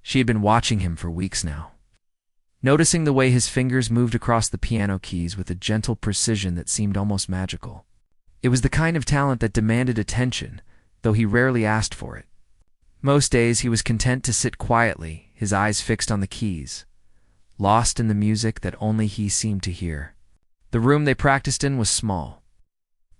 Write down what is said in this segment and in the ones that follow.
She had been watching him for weeks now, noticing the way his fingers moved across the piano keys with a gentle precision that seemed almost magical. It was the kind of talent that demanded attention, though he rarely asked for it. Most days he was content to sit quietly, his eyes fixed on the keys, lost in the music that only he seemed to hear. The room they practiced in was small,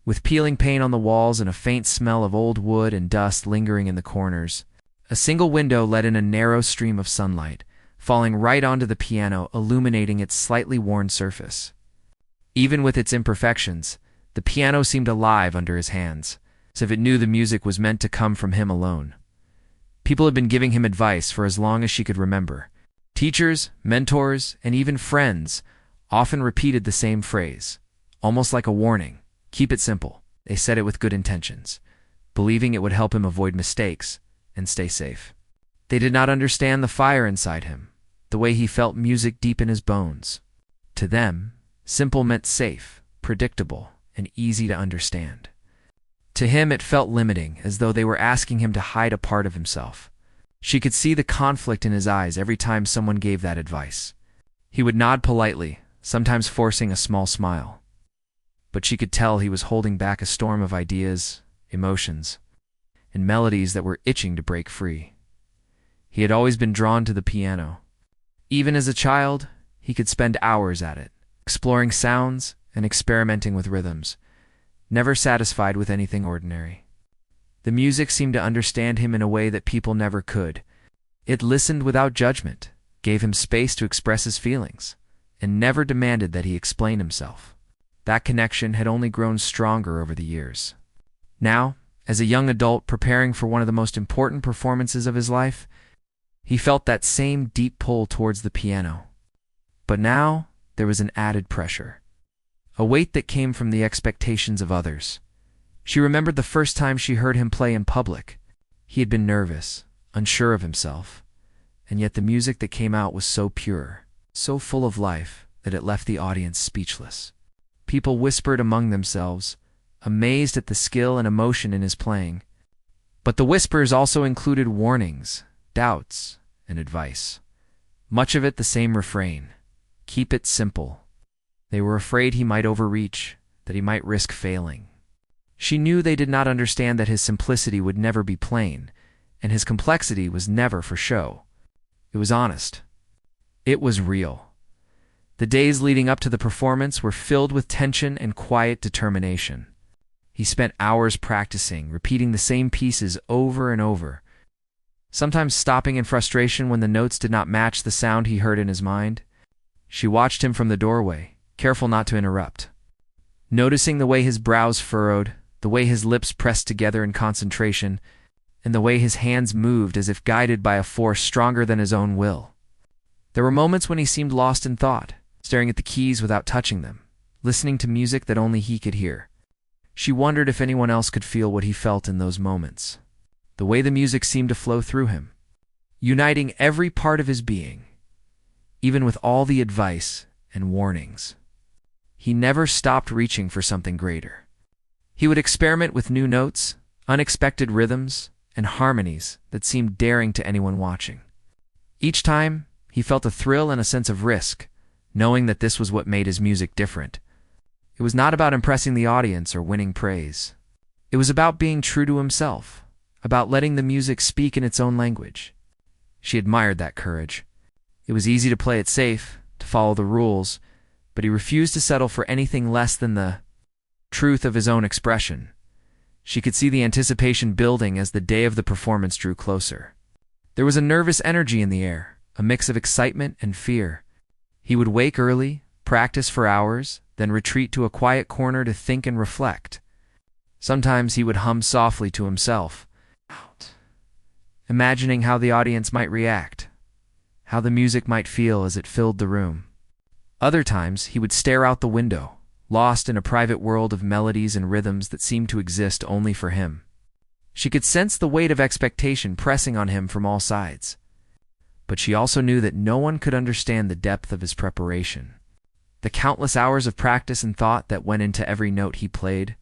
with peeling paint on the walls and a faint smell of old wood and dust lingering in the corners. A single window let in a narrow stream of sunlight, falling right onto the piano, illuminating its slightly worn surface. Even with its imperfections, the piano seemed alive under his hands, as if it knew the music was meant to come from him alone. People had been giving him advice for as long as she could remember. Teachers, mentors, and even friends often repeated the same phrase, almost like a warning. Keep it simple. They said it with good intentions, believing it would help him avoid mistakes and stay safe. They did not understand the fire inside him, the way he felt music deep in his bones. To them, simple meant safe, predictable, and easy to understand. To him it felt limiting, as though they were asking him to hide a part of himself. She could see the conflict in his eyes every time someone gave that advice. He would nod politely, sometimes forcing a small smile. But she could tell he was holding back a storm of ideas, emotions, and melodies that were itching to break free. He had always been drawn to the piano. Even as a child, he could spend hours at it, exploring sounds and experimenting with rhythms, never satisfied with anything ordinary. The music seemed to understand him in a way that people never could. It listened without judgment, gave him space to express his feelings, and never demanded that he explain himself. That connection had only grown stronger over the years. Now, as a young adult preparing for one of the most important performances of his life, he felt that same deep pull towards the piano. But now there was an added pressure, a weight that came from the expectations of others. She remembered the first time she heard him play in public. He had been nervous, unsure of himself, and yet the music that came out was so pure, so full of life, that it left the audience speechless. People whispered among themselves, amazed at the skill and emotion in his playing. But the whispers also included warnings, doubts, and advice. Much of it the same refrain: keep it simple. They were afraid he might overreach, that he might risk failing. She knew they did not understand that his simplicity would never be plain, and his complexity was never for show. It was honest. It was real. The days leading up to the performance were filled with tension and quiet determination. He spent hours practicing, repeating the same pieces over and over, sometimes stopping in frustration when the notes did not match the sound he heard in his mind. She watched him from the doorway, careful not to interrupt, noticing the way his brows furrowed, the way his lips pressed together in concentration, and the way his hands moved as if guided by a force stronger than his own will. There were moments when he seemed lost in thought, staring at the keys without touching them, listening to music that only he could hear. She wondered if anyone else could feel what he felt in those moments. The way the music seemed to flow through him, uniting every part of his being, even with all the advice and warnings. He never stopped reaching for something greater. He would experiment with new notes, unexpected rhythms, and harmonies that seemed daring to anyone watching. Each time, he felt a thrill and a sense of risk, knowing that this was what made his music different. It was not about impressing the audience or winning praise. It was about being true to himself, about letting the music speak in its own language. She admired that courage. It was easy to play it safe, to follow the rules, but he refused to settle for anything less than the truth of his own expression. She could see the anticipation building as the day of the performance drew closer. There was a nervous energy in the air, a mix of excitement and fear. He would wake early, practice for hours, then retreat to a quiet corner to think and reflect. Sometimes he would hum softly to himself, imagining how the audience might react, how the music might feel as it filled the room. Other times he would stare out the window, lost in a private world of melodies and rhythms that seemed to exist only for him. She could sense the weight of expectation pressing on him from all sides. But she also knew that no one could understand the depth of his preparation, the countless hours of practice and thought that went into every note he played.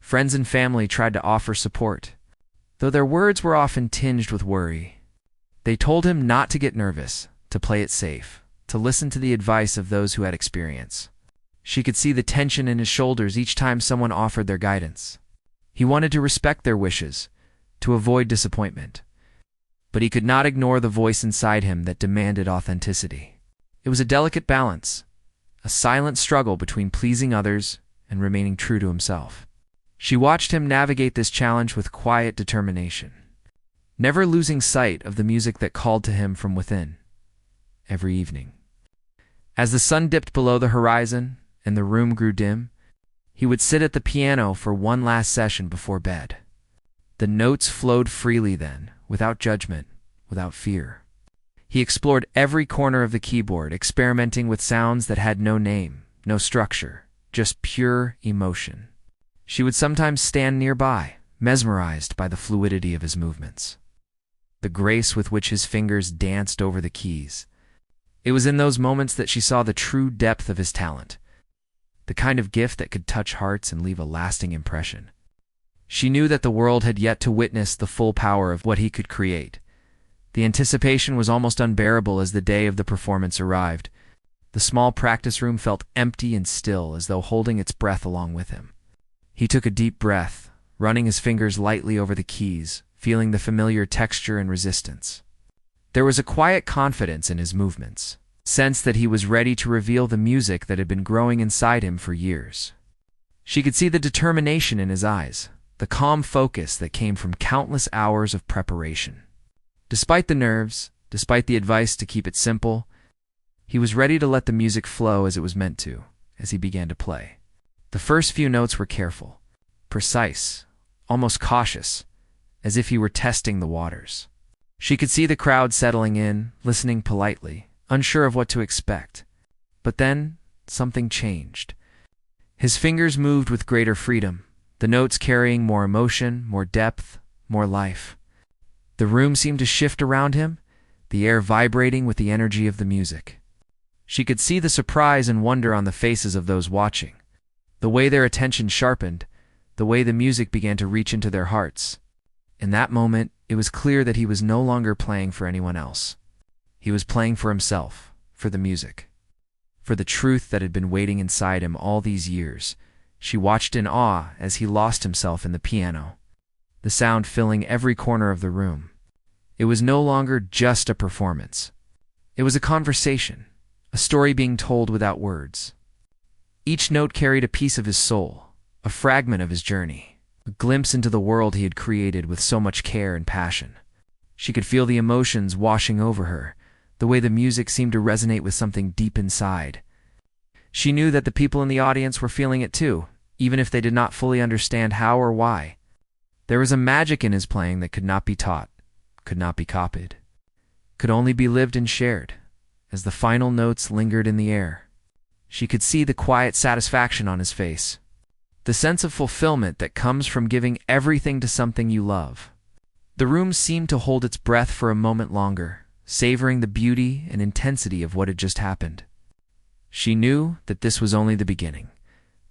Friends and family tried to offer support, though their words were often tinged with worry. They told him not to get nervous, to play it safe, to listen to the advice of those who had experience. She could see the tension in his shoulders each time someone offered their guidance. He wanted to respect their wishes, to avoid disappointment. But he could not ignore the voice inside him that demanded authenticity. It was a delicate balance, a silent struggle between pleasing others and remaining true to himself. She watched him navigate this challenge with quiet determination, never losing sight of the music that called to him from within. Every evening, as the sun dipped below the horizon and the room grew dim, he would sit at the piano for one last session before bed. The notes flowed freely then, without judgment, without fear. He explored every corner of the keyboard, experimenting with sounds that had no name, no structure, just pure emotion. She would sometimes stand nearby, mesmerized by the fluidity of his movements, the grace with which his fingers danced over the keys. It was in those moments that she saw the true depth of his talent, the kind of gift that could touch hearts and leave a lasting impression. She knew that the world had yet to witness the full power of what he could create. The anticipation was almost unbearable as the day of the performance arrived. The small practice room felt empty and still, as though holding its breath along with him. He took a deep breath, running his fingers lightly over the keys, feeling the familiar texture and resistance. There was a quiet confidence in his movements, sense that he was ready to reveal the music that had been growing inside him for years. She could see the determination in his eyes, the calm focus that came from countless hours of preparation. Despite the nerves, despite the advice to keep it simple, he was ready to let the music flow as it was meant to, as he began to play. The first few notes were careful, precise, almost cautious, as if he were testing the waters. She could see the crowd settling in, listening politely, unsure of what to expect. But then, something changed. His fingers moved with greater freedom, the notes carrying more emotion, more depth, more life. The room seemed to shift around him, the air vibrating with the energy of the music. She could see the surprise and wonder on the faces of those watching, the way their attention sharpened, the way the music began to reach into their hearts. In that moment, it was clear that he was no longer playing for anyone else. He was playing for himself, for the music, for the truth that had been waiting inside him all these years. She watched in awe as he lost himself in the piano, the sound filling every corner of the room. It was no longer just a performance. It was a conversation, a story being told without words. Each note carried a piece of his soul, a fragment of his journey, a glimpse into the world he had created with so much care and passion. She could feel the emotions washing over her, the way the music seemed to resonate with something deep inside. She knew that the people in the audience were feeling it too, even if they did not fully understand how or why. There was a magic in his playing that could not be taught, could not be copied, could only be lived and shared. As the final notes lingered in the air, she could see the quiet satisfaction on his face, the sense of fulfillment that comes from giving everything to something you love. The room seemed to hold its breath for a moment longer, savoring the beauty and intensity of what had just happened. She knew that this was only the beginning,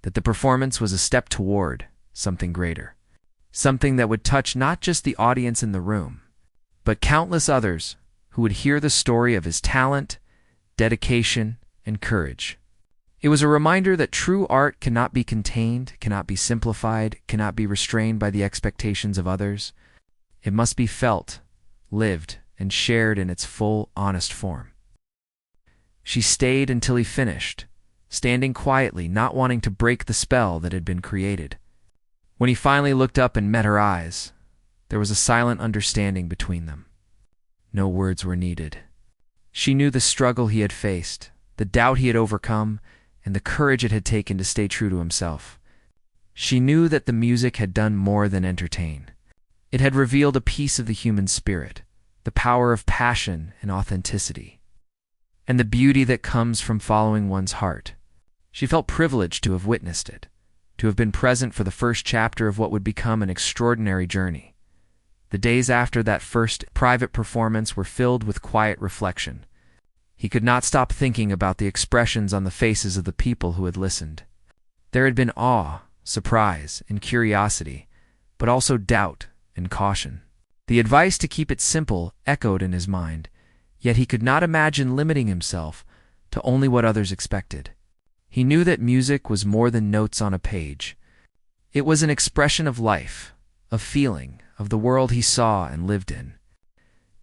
that the performance was a step toward something greater, something that would touch not just the audience in the room, but countless others who would hear the story of his talent, dedication, and courage. It was a reminder that true art cannot be contained, cannot be simplified, cannot be restrained by the expectations of others. It must be felt, lived, and shared in its full, honest form. She stayed until he finished, standing quietly, not wanting to break the spell that had been created. When he finally looked up and met her eyes, there was a silent understanding between them. No words were needed. She knew the struggle he had faced, the doubt he had overcome, and the courage it had taken to stay true to himself. She knew that the music had done more than entertain. It had revealed a piece of the human spirit, the power of passion and authenticity, and the beauty that comes from following one's heart. She felt privileged to have witnessed it, to have been present for the first chapter of what would become an extraordinary journey. The days after that first private performance were filled with quiet reflection. He could not stop thinking about the expressions on the faces of the people who had listened. There had been awe, surprise, and curiosity, but also doubt and caution. The advice to keep it simple echoed in his mind, yet he could not imagine limiting himself to only what others expected. He knew that music was more than notes on a page. It was an expression of life, of feeling, of the world he saw and lived in.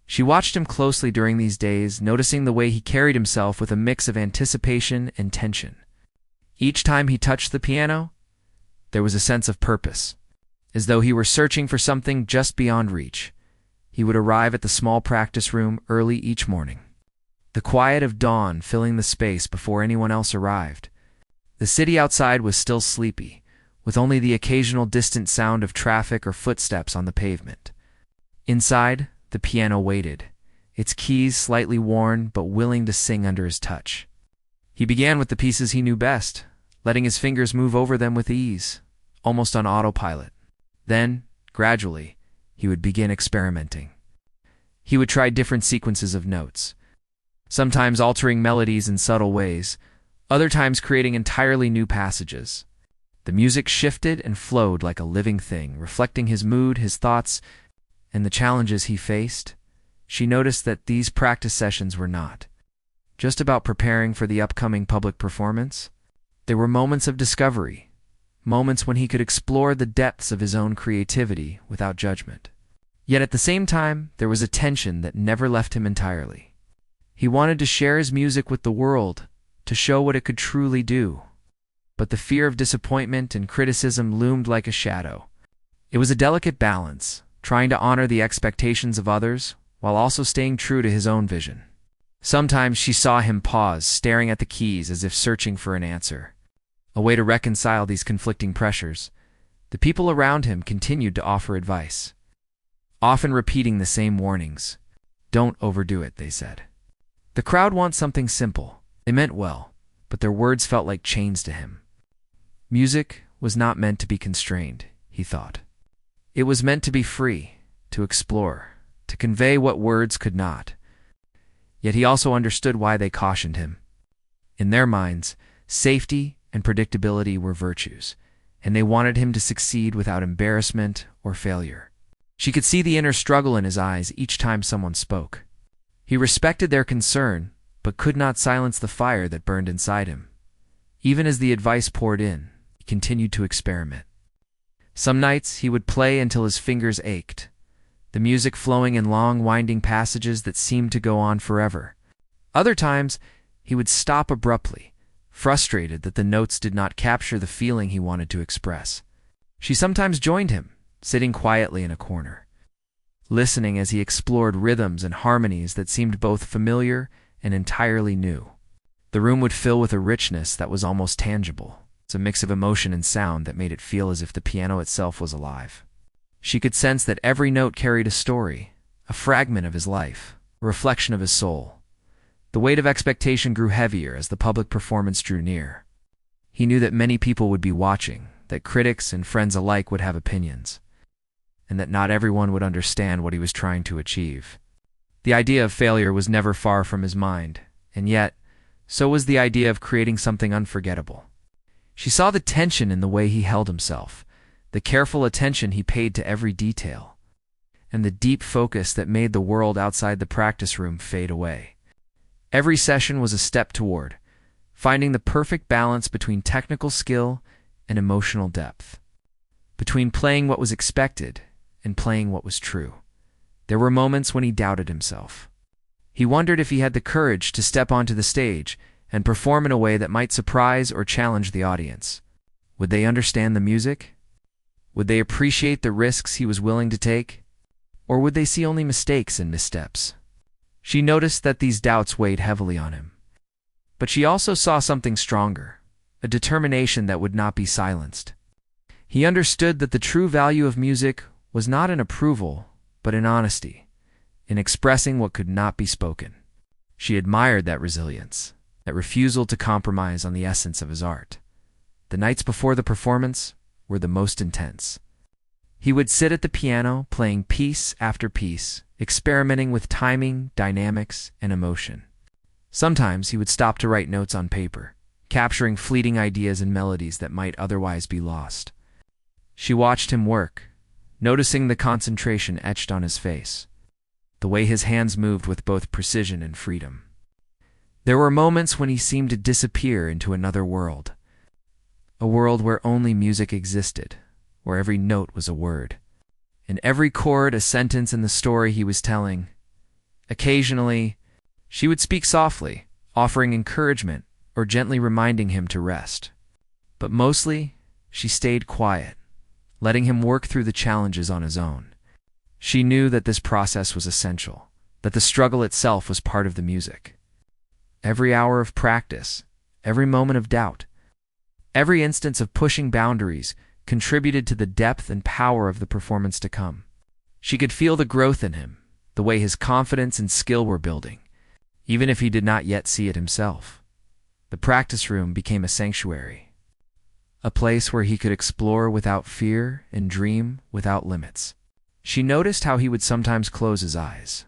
She watched him closely during these days, noticing the way he carried himself with a mix of anticipation and tension. Each time he touched the piano, there was a sense of purpose, as though he were searching for something just beyond reach. He would arrive at the small practice room early each morning, the quiet of dawn filling the space before anyone else arrived. The city outside was still sleepy, with only the occasional distant sound of traffic or footsteps on the pavement. Inside, the piano waited, its keys slightly worn but willing to sing under his touch. He began with the pieces he knew best, letting his fingers move over them with ease, almost on autopilot. Then, gradually, he would begin experimenting. He would try different sequences of notes, sometimes altering melodies in subtle ways, other times creating entirely new passages. The music shifted and flowed like a living thing, reflecting his mood, his thoughts, and the challenges he faced. She noticed that these practice sessions were not just about preparing for the upcoming public performance. They were moments of discovery, moments when he could explore the depths of his own creativity without judgment. Yet at the same time, there was a tension that never left him entirely. He wanted to share his music with the world, to show what it could truly do. But the fear of disappointment and criticism loomed like a shadow. It was a delicate balance, trying to honor the expectations of others while also staying true to his own vision. Sometimes she saw him pause, staring at the keys as if searching for an answer, a way to reconcile these conflicting pressures. The people around him continued to offer advice, often repeating the same warnings. "Don't overdo it," they said. The crowd wants something simple. They meant well, but their words felt like chains to him. Music was not meant to be constrained, he thought. It was meant to be free, to explore, to convey what words could not. Yet he also understood why they cautioned him. In their minds, safety and predictability were virtues, and they wanted him to succeed without embarrassment or failure. She could see the inner struggle in his eyes each time someone spoke. He respected their concern, but could not silence the fire that burned inside him. Even as the advice poured in, he continued to experiment. Some nights he would play until his fingers ached, the music flowing in long, winding passages that seemed to go on forever. Other times, he would stop abruptly, frustrated that the notes did not capture the feeling he wanted to express. She sometimes joined him, sitting quietly in a corner, listening as he explored rhythms and harmonies that seemed both familiar and entirely new. The room would fill with a richness that was almost tangible. It's a mix of emotion and sound that made it feel as if the piano itself was alive. She could sense that every note carried a story, a fragment of his life, a reflection of his soul. The weight of expectation grew heavier as the public performance drew near. He knew that many people would be watching, that critics and friends alike would have opinions, and that not everyone would understand what he was trying to achieve. The idea of failure was never far from his mind, and yet, so was the idea of creating something unforgettable. She saw the tension in the way he held himself, the careful attention he paid to every detail, and the deep focus that made the world outside the practice room fade away. Every session was a step toward finding the perfect balance between technical skill and emotional depth, between playing what was expected and playing what was true. There were moments when he doubted himself. He wondered if he had the courage to step onto the stage and perform in a way that might surprise or challenge the audience. Would they understand the music? Would they appreciate the risks he was willing to take? Or would they see only mistakes and missteps? She noticed that these doubts weighed heavily on him. But she also saw something stronger, a determination that would not be silenced. He understood that the true value of music was not in approval, but in honesty, in expressing what could not be spoken. She admired that resilience, that refusal to compromise on the essence of his art. The nights before the performance were the most intense. He would sit at the piano, playing piece after piece, experimenting with timing, dynamics, and emotion. Sometimes he would stop to write notes on paper, capturing fleeting ideas and melodies that might otherwise be lost. She watched him work, noticing the concentration etched on his face, the way his hands moved with both precision and freedom. There were moments when he seemed to disappear into another world, a world where only music existed, where every note was a word, and every chord a sentence in the story he was telling. Occasionally, she would speak softly, offering encouragement or gently reminding him to rest. But mostly, she stayed quiet, letting him work through the challenges on his own. She knew that this process was essential, that the struggle itself was part of the music. Every hour of practice, every moment of doubt, every instance of pushing boundaries contributed to the depth and power of the performance to come. She could feel the growth in him, the way his confidence and skill were building, even if he did not yet see it himself. The practice room became a sanctuary, a place where he could explore without fear and dream without limits. She noticed how he would sometimes close his eyes,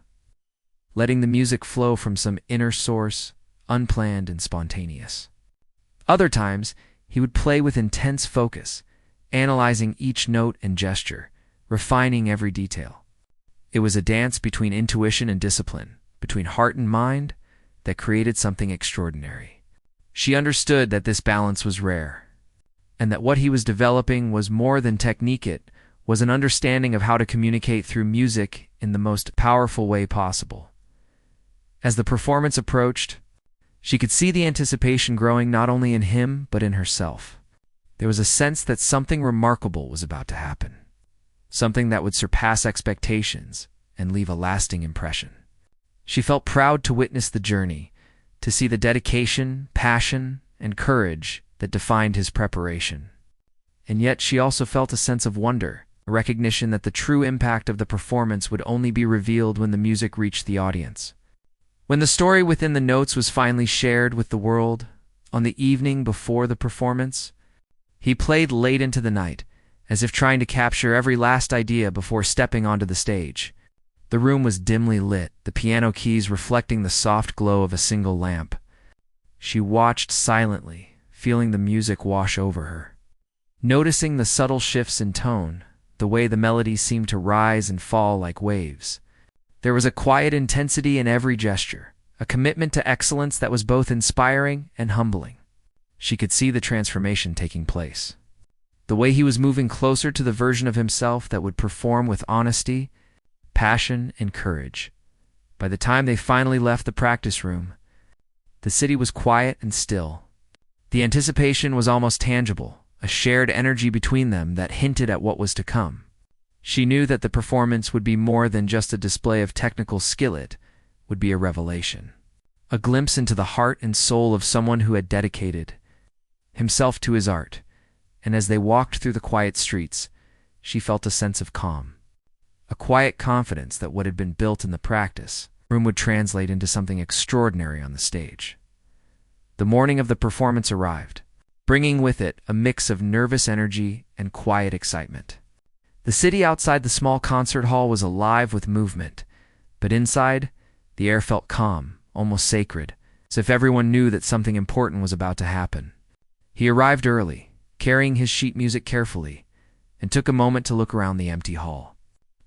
letting the music flow from some inner source, unplanned and spontaneous. Other times, he would play with intense focus, analyzing each note and gesture, refining every detail. It was a dance between intuition and discipline, between heart and mind, that created something extraordinary. She understood that this balance was rare, and that what he was developing was more than technique. It was an understanding of how to communicate through music in the most powerful way possible. As the performance approached, she could see the anticipation growing not only in him but in herself. There was a sense that something remarkable was about to happen, something that would surpass expectations and leave a lasting impression. She felt proud to witness the journey, to see the dedication, passion, and courage that defined his preparation. And yet she also felt a sense of wonder, a recognition that the true impact of the performance would only be revealed when the music reached the audience. When the story within the notes was finally shared with the world, on the evening before the performance, he played late into the night, as if trying to capture every last idea before stepping onto the stage. The room was dimly lit, the piano keys reflecting the soft glow of a single lamp. She watched silently, feeling the music wash over her. Noticing the subtle shifts in tone, the way the melodies seemed to rise and fall like waves. There was a quiet intensity in every gesture, a commitment to excellence that was both inspiring and humbling. She could see the transformation taking place. The way he was moving closer to the version of himself that would perform with honesty, passion, and courage. By the time they finally left the practice room, the city was quiet and still. The anticipation was almost tangible, a shared energy between them that hinted at what was to come. She knew that the performance would be more than just a display of technical skill. It would be a revelation, a glimpse into the heart and soul of someone who had dedicated himself to his art. And as they walked through the quiet streets, she felt a sense of calm, a quiet confidence that what had been built in the practice room would translate into something extraordinary on the stage. The morning of the performance arrived, bringing with it a mix of nervous energy and quiet excitement. The city outside the small concert hall was alive with movement, but inside, the air felt calm, almost sacred, as if everyone knew that something important was about to happen. He arrived early, carrying his sheet music carefully, and took a moment to look around the empty hall.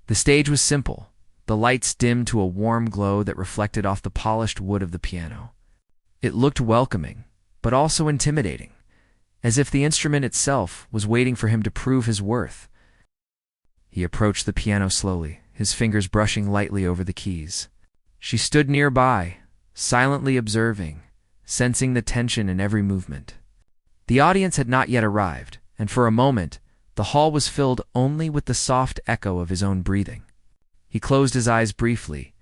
The stage was simple, the lights dimmed to a warm glow that reflected off the polished wood of the piano. It looked welcoming, but also intimidating, as if the instrument itself was waiting for him to prove his worth. He approached the piano slowly, his fingers brushing lightly over the keys. She stood nearby, silently observing, sensing the tension in every movement. The audience had not yet arrived, and for a moment, the hall was filled only with the soft echo of his own breathing. He closed his eyes briefly,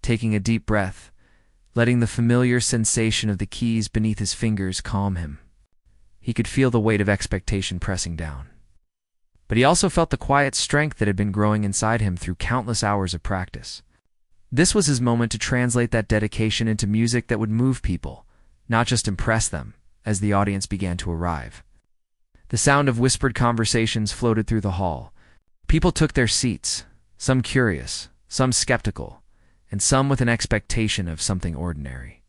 taking a deep breath, letting the familiar sensation of the keys beneath his fingers calm him. He could feel the weight of expectation pressing down. But he also felt the quiet strength that had been growing inside him through countless hours of practice. This was his moment to translate that dedication into music that would move people, not just impress them, as the audience began to arrive. The sound of whispered conversations floated through the hall. People took their seats, some curious, some skeptical, and some with an expectation of something ordinary.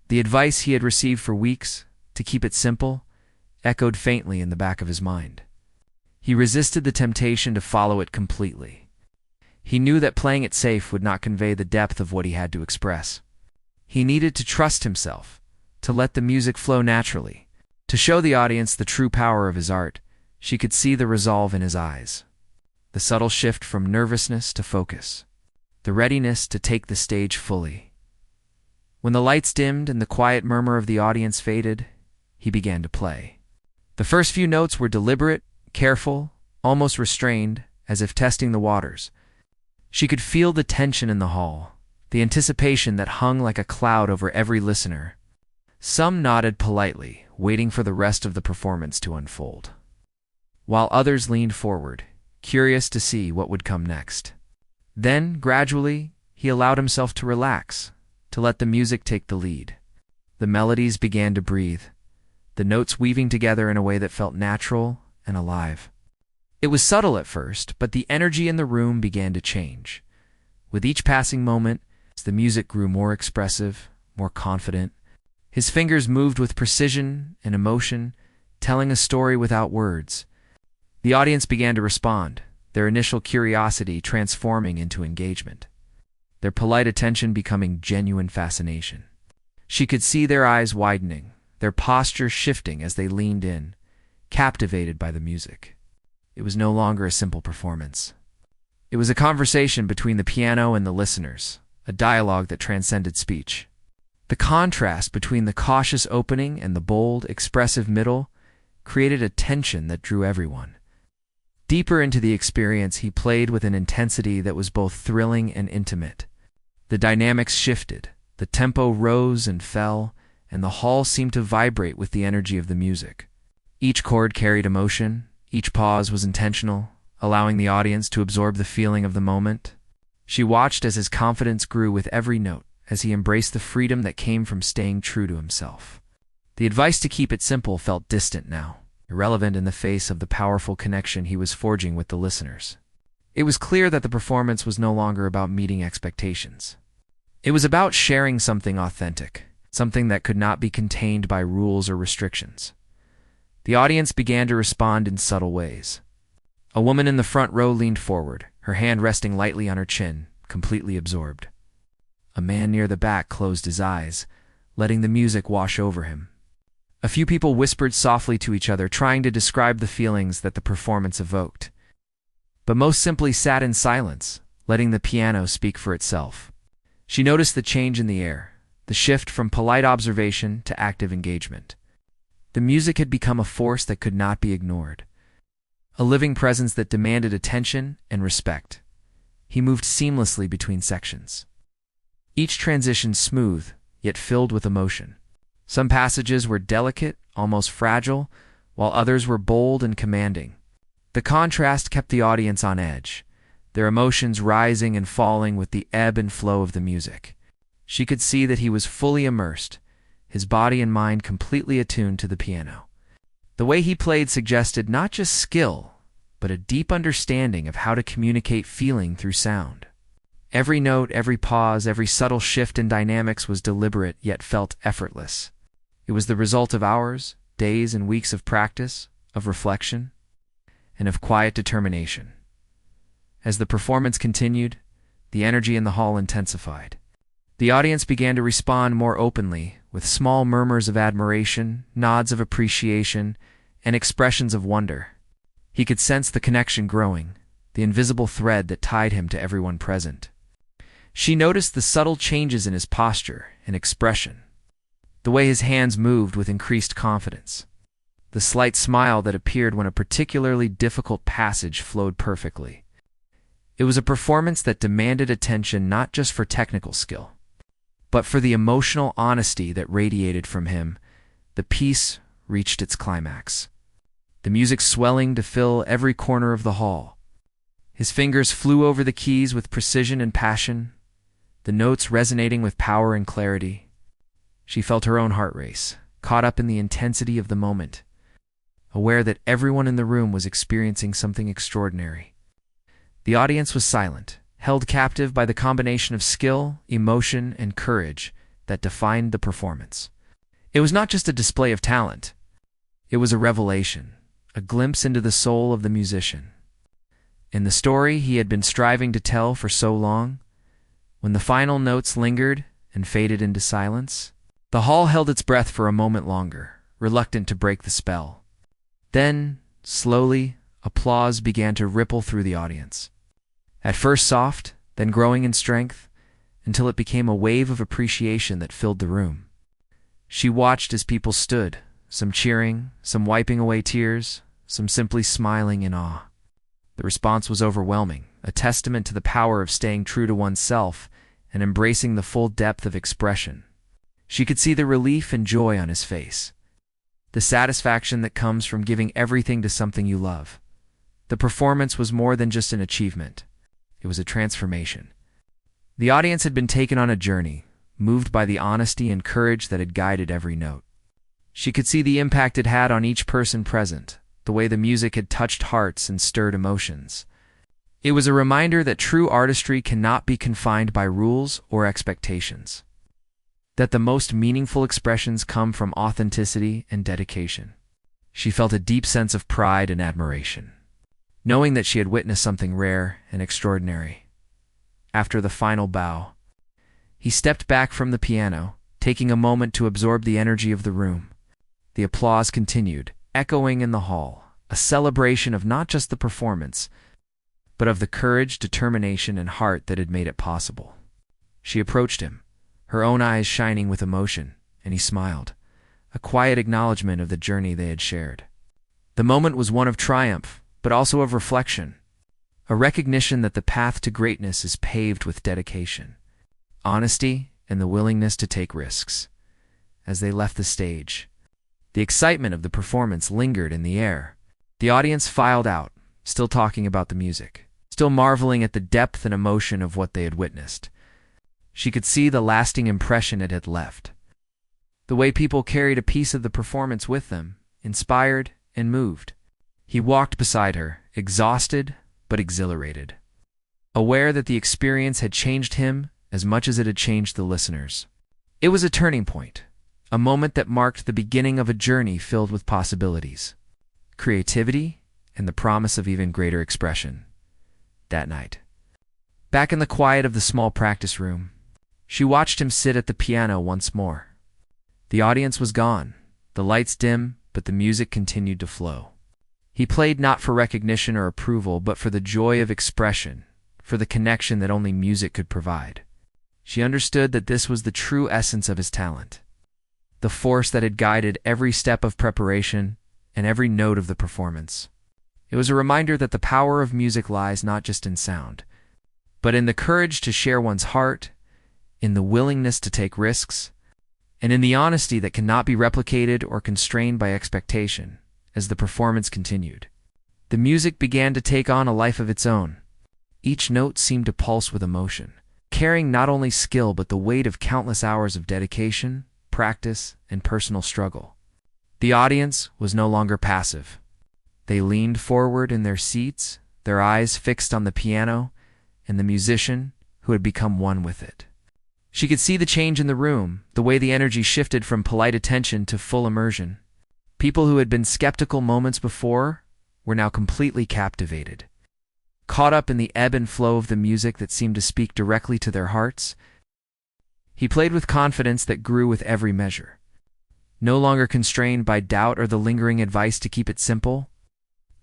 The advice he had received for weeks, to keep it simple, echoed faintly in the back of his mind. He resisted the temptation to follow it completely. He knew that playing it safe would not convey the depth of what he had to express. He needed to trust himself, to let the music flow naturally, to show the audience the true power of his art. She could see the resolve in his eyes, the subtle shift from nervousness to focus, the readiness to take the stage fully. When the lights dimmed and the quiet murmur of the audience faded, he began to play. The first few notes were deliberate, careful, almost restrained, as if testing the waters. She could feel the tension in the hall, the anticipation that hung like a cloud over every listener. Some nodded politely, waiting for the rest of the performance to unfold, while others leaned forward, curious to see what would come next. Then, gradually, he allowed himself to relax, to let the music take the lead. The melodies began to breathe, the notes weaving together in a way that felt natural and alive. It was subtle at first, but the energy in the room began to change. With each passing moment, the music grew more expressive, more confident. His fingers moved with precision and emotion, telling a story without words. The audience began to respond, their initial curiosity transforming into engagement, their polite attention becoming genuine fascination. She could see their eyes widening, their posture shifting as they leaned in, captivated by the music. It was no longer a simple performance. It was a conversation between the piano and the listeners, a dialogue that transcended speech. The contrast between the cautious opening and the bold, expressive middle created a tension that drew everyone. Deeper into the experience, he played with an intensity that was both thrilling and intimate. The dynamics shifted, the tempo rose and fell, and the hall seemed to vibrate with the energy of the music. Each chord carried emotion, each pause was intentional, allowing the audience to absorb the feeling of the moment. She watched as his confidence grew with every note, as he embraced the freedom that came from staying true to himself. The advice to keep it simple felt distant now, irrelevant in the face of the powerful connection he was forging with the listeners. It was clear that the performance was no longer about meeting expectations. It was about sharing something authentic, something that could not be contained by rules or restrictions. The audience began to respond in subtle ways. A woman in the front row leaned forward, her hand resting lightly on her chin, completely absorbed. A man near the back closed his eyes, letting the music wash over him. A few people whispered softly to each other, trying to describe the feelings that the performance evoked. But most simply sat in silence, letting the piano speak for itself. She noticed the change in the air, the shift from polite observation to active engagement. The music had become a force that could not be ignored, a living presence that demanded attention and respect. He moved seamlessly between sections, each transition smooth, yet filled with emotion. Some passages were delicate, almost fragile, while others were bold and commanding. The contrast kept the audience on edge, their emotions rising and falling with the ebb and flow of the music. She could see that he was fully immersed, his body and mind completely attuned to the piano. The way he played suggested not just skill, but a deep understanding of how to communicate feeling through sound. Every note, every pause, every subtle shift in dynamics was deliberate yet felt effortless. It was the result of hours, days, and weeks of practice, of reflection, and of quiet determination. As the performance continued, the energy in the hall intensified. The audience began to respond more openly, with small murmurs of admiration, nods of appreciation, and expressions of wonder. He could sense the connection growing, the invisible thread that tied him to everyone present. She noticed the subtle changes in his posture and expression, the way his hands moved with increased confidence, the slight smile that appeared when a particularly difficult passage flowed perfectly. It was a performance that demanded attention not just for technical skill, but for the emotional honesty that radiated from him. The piece reached its climax, the music swelling to fill every corner of the hall. His fingers flew over the keys with precision and passion, the notes resonating with power and clarity. She felt her own heart race, caught up in the intensity of the moment, aware that everyone in the room was experiencing something extraordinary. The audience was silent, held captive by the combination of skill, emotion, and courage that defined the performance. It was not just a display of talent. It was a revelation, a a glimpse into the soul of the musician. In the story he had been striving to tell for so long, when the final notes lingered and faded into silence, the hall held its breath for a moment longer, reluctant to break the spell. Then, slowly, applause began to ripple through the audience. At first soft, then growing in strength, until it became a wave of appreciation that filled the room. She watched as people stood, some cheering, some wiping away tears, some simply smiling in awe. The response was overwhelming, a testament to the power of staying true to oneself and embracing the full depth of expression. She could see the relief and joy on his face, the satisfaction that comes from giving everything to something you love. The performance was more than just an achievement. It was a transformation. The audience had been taken on a journey, moved by the honesty and courage that had guided every note. She could see the impact it had on each person present, the way the music had touched hearts and stirred emotions. It was a reminder that true artistry cannot be confined by rules or expectations, that the most meaningful expressions come from authenticity and dedication. She felt a deep sense of pride and admiration, knowing that she had witnessed something rare and extraordinary. After the final bow, he stepped back from the piano, taking a moment to absorb the energy of the room. The applause continued, echoing in the hall, a celebration of not just the performance, but of the courage, determination, and heart that had made it possible. She approached him, her own eyes shining with emotion, and he smiled, a quiet acknowledgement of the journey they had shared. The moment was one of triumph, but also of reflection, a recognition that the path to greatness is paved with dedication, honesty, and the willingness to take risks. As they left the stage, the excitement of the performance lingered in the air. The audience filed out, still talking about the music, still marveling at the depth and emotion of what they had witnessed. She could see the lasting impression it had left, the way people carried a piece of the performance with them, inspired and moved. He walked beside her, exhausted but exhilarated, aware that the experience had changed him as much as it had changed the listeners. It was a turning point, a moment that marked the beginning of a journey filled with possibilities, creativity, and the promise of even greater expression. That night, back in the quiet of the small practice room, she watched him sit at the piano once more. The audience was gone, the lights dim, but the music continued to flow. He played not for recognition or approval, but for the joy of expression, for the connection that only music could provide. She understood that this was the true essence of his talent, the force that had guided every step of preparation and every note of the performance. It was a reminder that the power of music lies not just in sound, but in the courage to share one's heart, in the willingness to take risks, and in the honesty that cannot be replicated or constrained by expectation. As the performance continued, the music began to take on a life of its own. Each note seemed to pulse with emotion, carrying not only skill but the weight of countless hours of dedication, practice, and personal struggle. The audience was no longer passive. They leaned forward in their seats, their eyes fixed on the piano and the musician who had become one with it. She could see the change in the room, the way the energy shifted from polite attention to full immersion. People who had been skeptical moments before were now completely captivated, caught up in the ebb and flow of the music that seemed to speak directly to their hearts. He played with confidence that grew with every measure, no longer constrained by doubt or the lingering advice to keep it simple.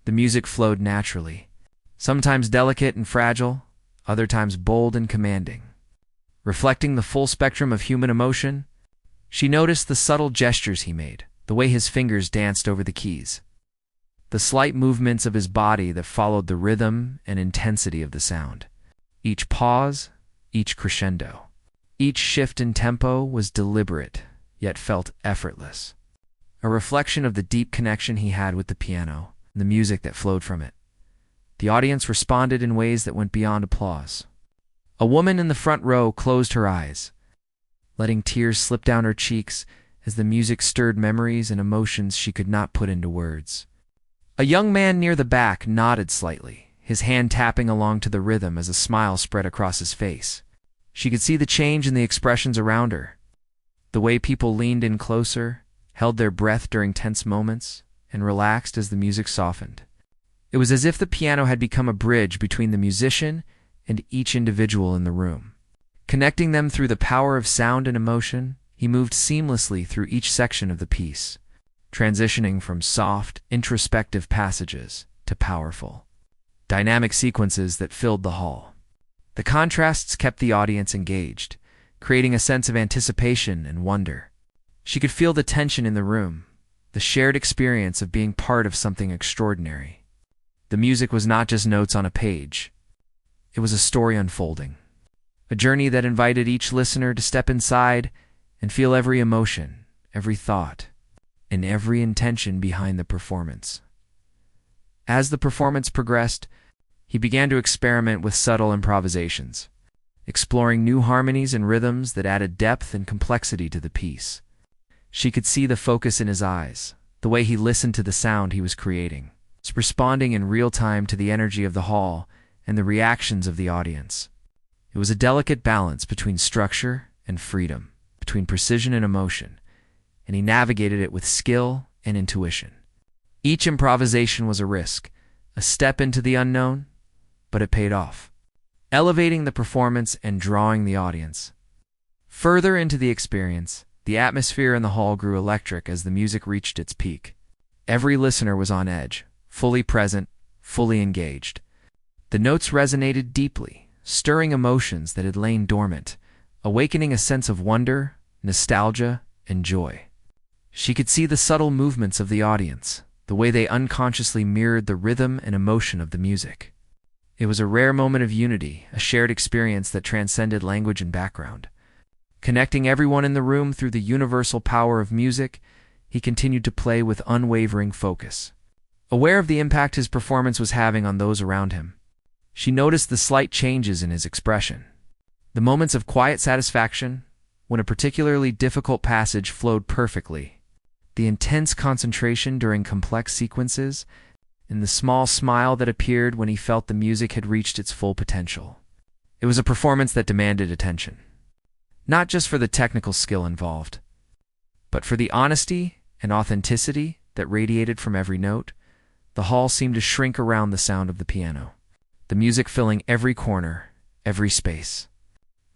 The music flowed naturally, sometimes delicate and fragile, other times bold and commanding. Reflecting the full spectrum of human emotion, she noticed the subtle gestures he made, the way his fingers danced over the keys, the slight movements of his body that followed the rhythm and intensity of the sound. Each pause, each crescendo, each shift in tempo was deliberate, yet felt effortless, a reflection of the deep connection he had with the piano and the music that flowed from it. The audience responded in ways that went beyond applause. A woman in the front row closed her eyes, letting tears slip down her cheeks as the music stirred memories and emotions she could not put into words. A young man near the back nodded slightly, his hand tapping along to the rhythm as a smile spread across his face. She could see the change in the expressions around her, the way people leaned in closer, held their breath during tense moments, and relaxed as the music softened. It was as if the piano had become a bridge between the musician and each individual in the room. Connecting them through the power of sound and emotion, he moved seamlessly through each section of the piece, transitioning from soft, introspective passages to powerful, dynamic sequences that filled the hall. The contrasts kept the audience engaged, creating a sense of anticipation and wonder. She could feel the tension in the room, the shared experience of being part of something extraordinary. The music was not just notes on a page. It was a story unfolding, a journey that invited each listener to step inside and feel every emotion, every thought, and every intention behind the performance. As the performance progressed, he began to experiment with subtle improvisations, exploring new harmonies and rhythms that added depth and complexity to the piece. She could see the focus in his eyes, the way he listened to the sound he was creating, responding in real time to the energy of the hall and the reactions of the audience. It was a delicate balance between structure and freedom, between precision and emotion, and he navigated it with skill and intuition. Each improvisation was a risk, a step into the unknown, but it paid off, elevating the performance and drawing the audience. Further into the experience, the atmosphere in the hall grew electric as the music reached its peak. Every listener was on edge, fully present, fully engaged. The notes resonated deeply, stirring emotions that had lain dormant, awakening a sense of wonder, nostalgia, and joy. She could see the subtle movements of the audience, the way they unconsciously mirrored the rhythm and emotion of the music. It was a rare moment of unity, a shared experience that transcended language and background. Connecting everyone in the room through the universal power of music, he continued to play with unwavering focus. Aware of the impact his performance was having on those around him, she noticed the slight changes in his expression. The moments of quiet satisfaction, when a particularly difficult passage flowed perfectly, the intense concentration during complex sequences, and the small smile that appeared when he felt the music had reached its full potential. It was a performance that demanded attention, not just for the technical skill involved, but for the honesty and authenticity that radiated from every note. The hall seemed to shrink around the sound of the piano, the music filling every corner, every space,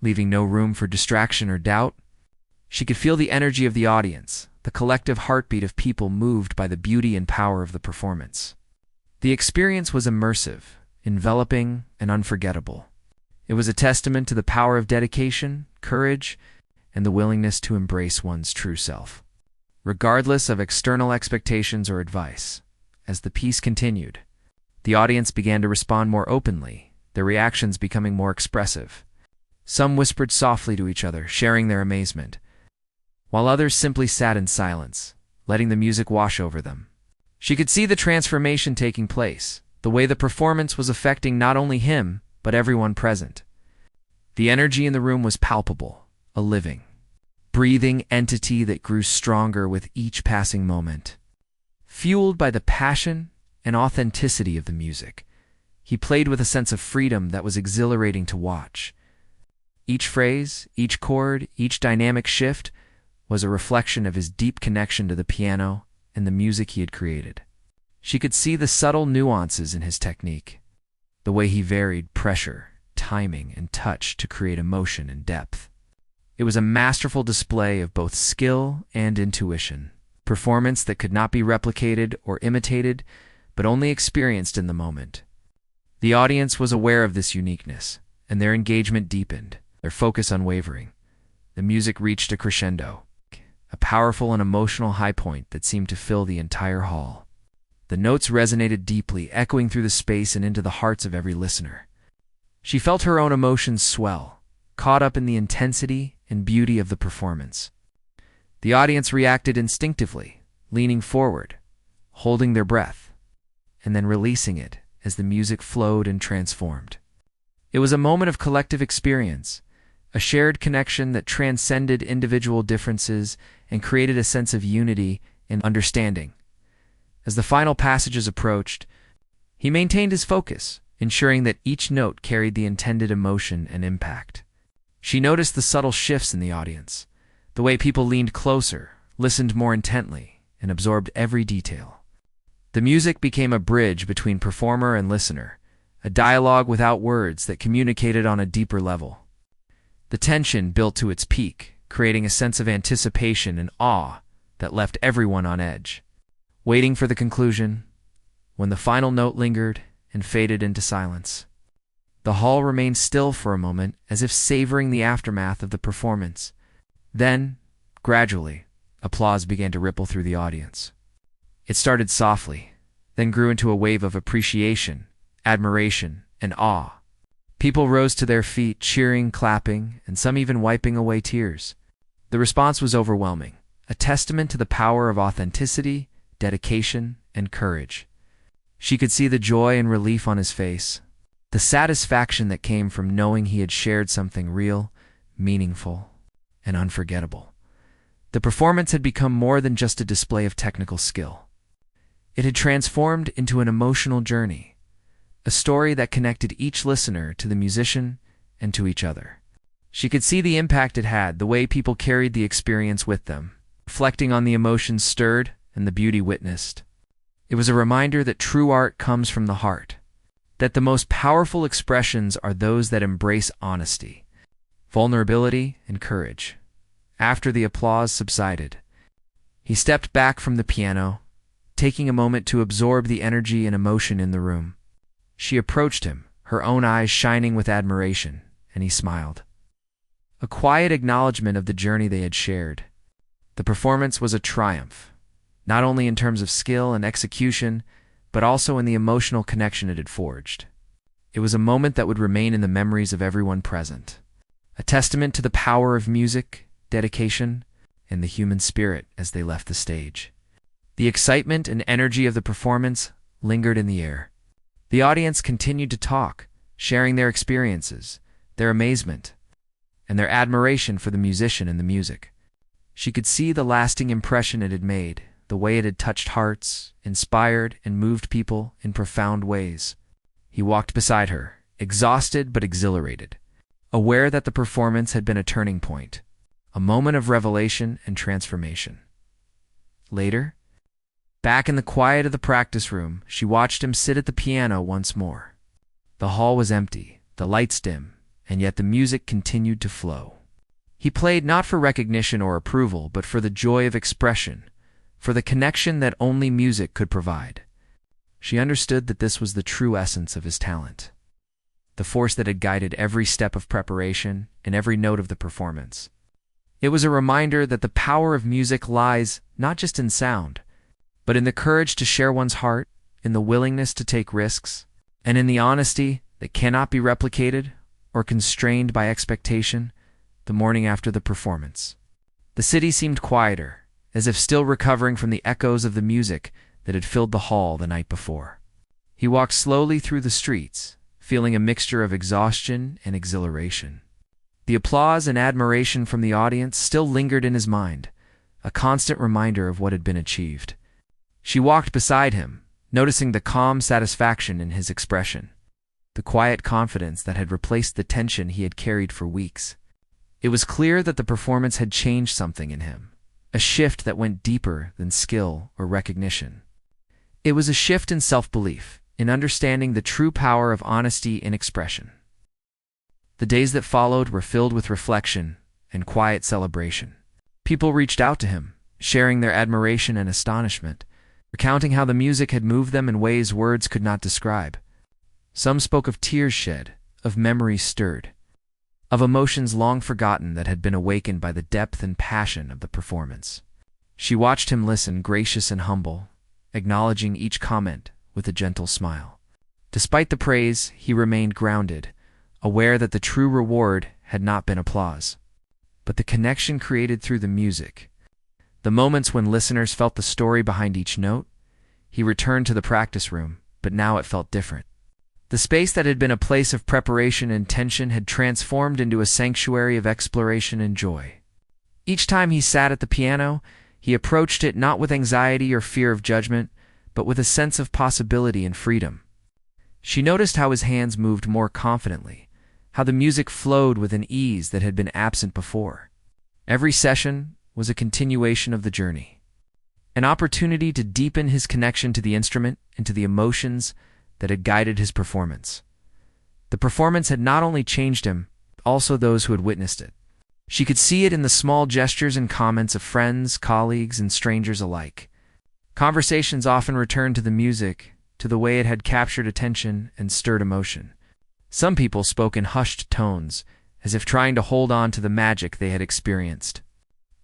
leaving no room for distraction or doubt. She could feel the energy of the audience, the collective heartbeat of people moved by the beauty and power of the performance. The experience was immersive, enveloping, and unforgettable. It was a testament to the power of dedication, courage, and the willingness to embrace one's true self, regardless of external expectations or advice. As the piece continued, the audience began to respond more openly, their reactions becoming more expressive. Some whispered softly to each other, sharing their amazement, while others simply sat in silence, letting the music wash over them. She could see the transformation taking place, the way the performance was affecting not only him, but everyone present. The energy in the room was palpable, a living, breathing entity that grew stronger with each passing moment. Fueled by the passion and authenticity of the music, he played with a sense of freedom that was exhilarating to watch. Each phrase, each chord, each dynamic shift was a reflection of his deep connection to the piano and the music he had created. She could see the subtle nuances in his technique, the way he varied pressure, timing, and touch to create emotion and depth. It was a masterful display of both skill and intuition, performance that could not be replicated or imitated, but only experienced in the moment. The audience was aware of this uniqueness, and their engagement deepened, their focus unwavering. The music reached a crescendo, a powerful and emotional high point that seemed to fill the entire hall. The notes resonated deeply, echoing through the space and into the hearts of every listener. She felt her own emotions swell, caught up in the intensity and beauty of the performance. The audience reacted instinctively, leaning forward, holding their breath, and then releasing it as the music flowed and transformed. It was a moment of collective experience, a shared connection that transcended individual differences and created a sense of unity and understanding. As the final passages approached, he maintained his focus, ensuring that each note carried the intended emotion and impact. She noticed the subtle shifts in the audience, the way people leaned closer, listened more intently, and absorbed every detail. The music became a bridge between performer and listener, a dialogue without words that communicated on a deeper level. The tension built to its peak, creating a sense of anticipation and awe that left everyone on edge, waiting for the conclusion. When the final note lingered and faded into silence, the hall remained still for a moment, as if savoring the aftermath of the performance. Then, gradually, applause began to ripple through the audience. It started softly, then grew into a wave of appreciation, admiration, and awe. People rose to their feet, cheering, clapping, and some even wiping away tears. The response was overwhelming, a testament to the power of authenticity, dedication, and courage. She could see the joy and relief on his face, the satisfaction that came from knowing he had shared something real, meaningful, and unforgettable. The performance had become more than just a display of technical skill. It had transformed into an emotional journey, a story that connected each listener to the musician and to each other. She could see the impact it had, the way people carried the experience with them, reflecting on the emotions stirred and the beauty witnessed. It was a reminder that true art comes from the heart, that the most powerful expressions are those that embrace honesty, vulnerability, and courage. After the applause subsided, he stepped back from the piano, taking a moment to absorb the energy and emotion in the room. She approached him, her own eyes shining with admiration, and he smiled. A quiet acknowledgement of the journey they had shared. The performance was a triumph, not only in terms of skill and execution, but also in the emotional connection it had forged. It was a moment that would remain in the memories of everyone present, a testament to the power of music, dedication, and the human spirit as they left the stage. The excitement and energy of the performance lingered in the air. The audience continued to talk, sharing their experiences, their amazement, and their admiration for the musician and the music. She could see the lasting impression it had made, the way it had touched hearts, inspired and moved people in profound ways. He walked beside her, exhausted but exhilarated, aware that the performance had been a turning point, a moment of revelation and transformation. Later, back in the quiet of the practice room, she watched him sit at the piano once more. The hall was empty, the lights dim, and yet the music continued to flow. He played not for recognition or approval, but for the joy of expression, for the connection that only music could provide. She understood that this was the true essence of his talent, the force that had guided every step of preparation and every note of the performance. It was a reminder that the power of music lies not just in sound, but in the courage to share one's heart, in the willingness to take risks, and in the honesty that cannot be replicated or constrained by expectation. The morning after the performance, the city seemed quieter, as if still recovering from the echoes of the music that had filled the hall the night before. He walked slowly through the streets, feeling a mixture of exhaustion and exhilaration. The applause and admiration from the audience still lingered in his mind, a constant reminder of what had been achieved. She walked beside him, noticing the calm satisfaction in his expression, the quiet confidence that had replaced the tension he had carried for weeks. It was clear that the performance had changed something in him, a shift that went deeper than skill or recognition. It was a shift in self-belief, in understanding the true power of honesty in expression. The days that followed were filled with reflection and quiet celebration. People reached out to him, sharing their admiration and astonishment, recounting how the music had moved them in ways words could not describe. Some spoke of tears shed, of memories stirred, of emotions long forgotten that had been awakened by the depth and passion of the performance. She watched him listen, gracious and humble, acknowledging each comment with a gentle smile. Despite the praise, he remained grounded, aware that the true reward had not been applause, but the connection created through the music. The moments when listeners felt the story behind each note. He returned to the practice room, but now it felt different. The space that had been a place of preparation and tension had transformed into a sanctuary of exploration and joy. Each time he sat at the piano, he approached it not with anxiety or fear of judgment, but with a sense of possibility and freedom. She noticed how his hands moved more confidently, how the music flowed with an ease that had been absent before. Every session was a continuation of the journey, an opportunity to deepen his connection to the instrument and to the emotions that had guided his performance. The performance had not only changed him, but also those who had witnessed it. She could see it in the small gestures and comments of friends, colleagues, and strangers alike. Conversations often returned to the music, to the way it had captured attention and stirred emotion. Some people spoke in hushed tones, as if trying to hold on to the magic they had experienced.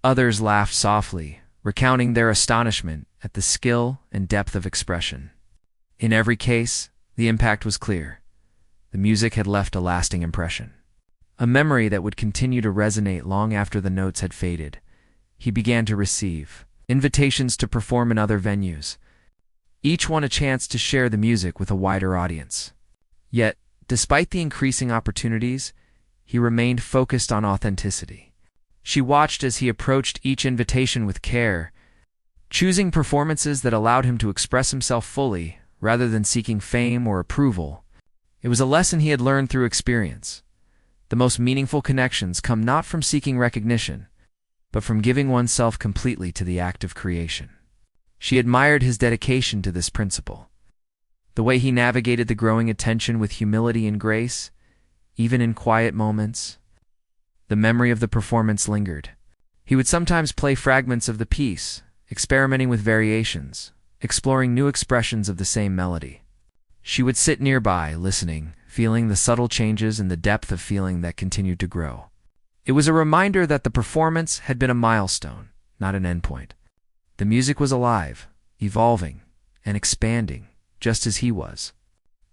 Others laughed softly, recounting their astonishment at the skill and depth of expression. In every case, the impact was clear. The music had left a lasting impression, a memory that would continue to resonate long after the notes had faded. He began to receive invitations to perform in other venues, each one a chance to share the music with a wider audience. Yet, despite the increasing opportunities, he remained focused on authenticity. She watched as he approached each invitation with care, choosing performances that allowed him to express himself fully rather than seeking fame or approval. It was a lesson he had learned through experience. The most meaningful connections come not from seeking recognition, but from giving oneself completely to the act of creation. She admired his dedication to this principle, the way he navigated the growing attention with humility and grace, even in quiet moments. The memory of the performance lingered. He would sometimes play fragments of the piece, experimenting with variations, exploring new expressions of the same melody. She would sit nearby, listening, feeling the subtle changes and the depth of feeling that continued to grow. It was a reminder that the performance had been a milestone, not an endpoint. The music was alive, evolving, and expanding, just as he was.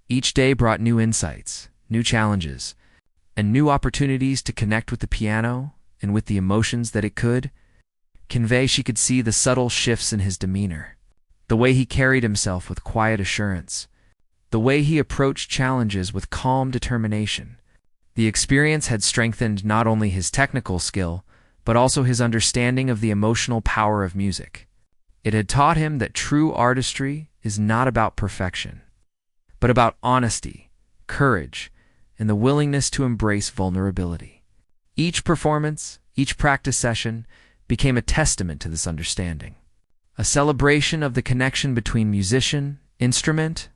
Each day brought new insights, new challenges, and new opportunities to connect with the piano and with the emotions that it could convey. She could see the subtle shifts in his demeanor, the way he carried himself with quiet assurance, the way he approached challenges with calm determination. The experience had strengthened not only his technical skill, but also his understanding of the emotional power of music. It had taught him that true artistry is not about perfection, but about honesty, courage, and the willingness to embrace vulnerability. Each performance, each practice session, became a testament to this understanding, a celebration of the connection between musician, instrument,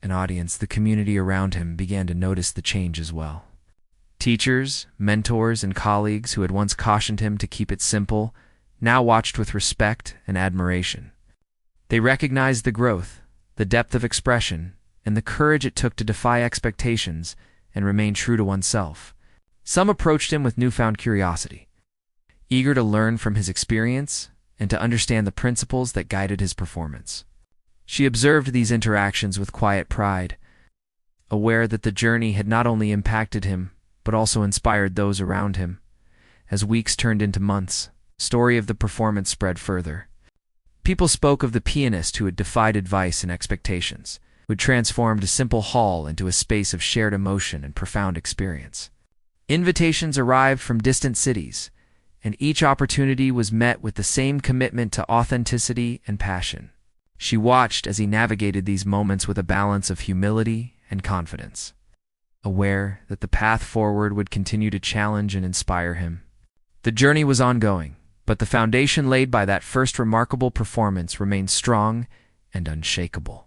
and audience. The community around him began to notice the change as well. Teachers, mentors, and colleagues who had once cautioned him to keep it simple now watched with respect and admiration. They recognized the growth, the depth of expression, and the courage it took to defy expectations and remain true to oneself. Some approached him with newfound curiosity, eager to learn from his experience and to understand the principles that guided his performance. She observed these interactions with quiet pride, aware that the journey had not only impacted him, but also inspired those around him. As weeks turned into months, the story of the performance spread further. People spoke of the pianist who had defied advice and expectations, who had transformed a simple hall into a space of shared emotion and profound experience. Invitations arrived from distant cities, and each opportunity was met with the same commitment to authenticity and passion. She watched as he navigated these moments with a balance of humility and confidence, aware that the path forward would continue to challenge and inspire him. The journey was ongoing, but the foundation laid by that first remarkable performance remained strong and unshakable.